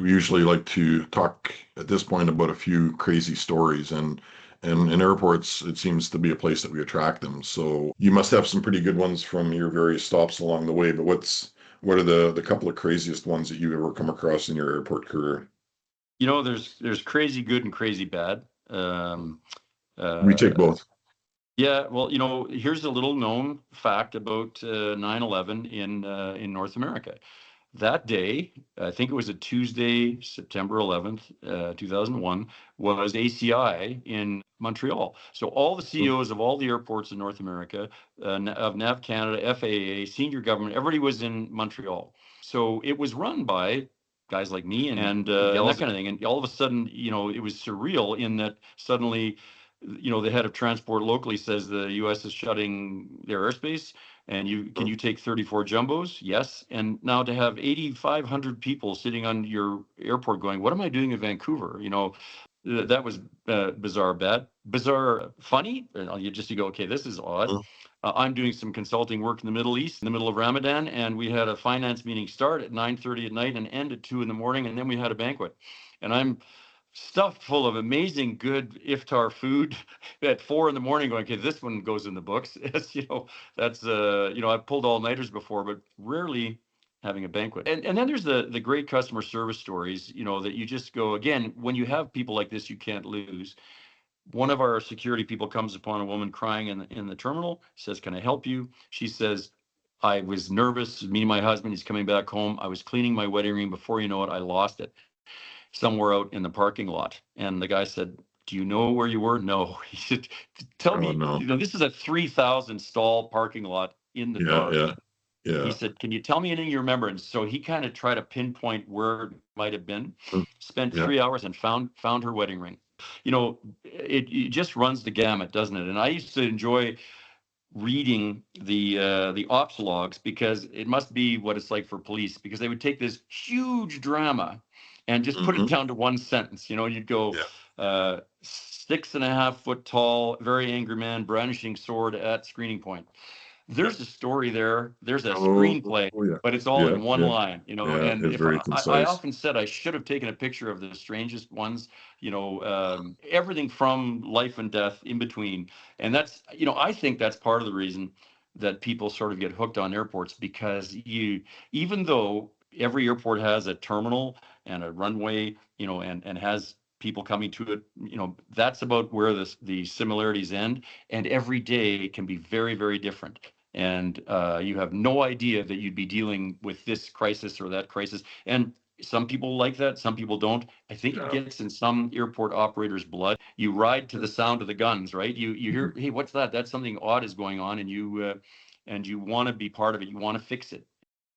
We usually like to talk at this point about a few crazy stories, and in airports, it seems to be a place that we attract them. So you must have some pretty good ones from your various stops along the way. But what are the couple of craziest ones that you've ever come across in your airport career? There's crazy good and crazy bad. We take Uh, both. yeah, well, here's a little known fact about 9/11 in North America. That day, I think it was a Tuesday, September 11th, 2001, was ACI in Montreal. So all the CEOs of all the airports in North America, of NAV Canada, FAA, senior government, everybody was in Montreal. So it was run by guys like me and that kind of thing. And all of a sudden, it was surreal in that suddenly, the head of transport locally says the U.S. is shutting their airspace. And can you take 34 jumbos? Yes. And now to have 8,500 people sitting on your airport going, what am I doing in Vancouver? That was bizarre, funny. And you go, okay, this is odd. I'm doing some consulting work in the Middle East in the middle of Ramadan, and we had a finance meeting start at 9:30 at night and end at 2 in the morning, and then we had a banquet. And I'm stuffed full of amazing good iftar food at 4 in the morning going, okay, this one goes in the books. That's I've pulled all-nighters before, but rarely having a banquet. And then there's the great customer service stories, that you just go, again, when you have people like this, you can't lose. One of our security people comes upon a woman crying in the terminal, says, can I help you? She says, I was nervous, me and my husband, he's coming back home. I was cleaning my wedding ring. Before you know it, I lost it somewhere out in the parking lot. And the guy said, do you know where you were? No. He said, tell Oh me, no. this is a 3,000 stall parking lot in the Yeah, dark. yeah, He yeah. said, can you tell me anything you remember? And so he kind of tried to pinpoint where it might have been, spent Yeah. 3 hours and found her wedding ring. It just runs the gamut, doesn't it? And I used to enjoy reading the ops logs, because it must be what it's like for police, because they would take this huge drama and just put it Hmm. down to one sentence. You'd go, Yeah. 6.5 foot tall, very angry man brandishing sword at screening point. Yeah. There's a story there, there's a Oh, screenplay, oh yeah. but it's all Yeah, in one yeah, line. yeah. And It's if very I concise. often said I should have taken a picture of the strangest ones, everything from life and death in between. And that's, I think that's part of the reason that people sort of get hooked on airports, because even though every airport has a terminal and a runway, and has people coming to it, that's about where the similarities end. And every day can be very, very different. And you have no idea that you'd be dealing with this crisis or that crisis. And some people like that, some people don't. I think it Yeah. gets in some airport operators' blood. You ride to the sound of the guns, right? You hear, hey, what's that? That's something odd is going on, and you want to be part of it. You want to fix it.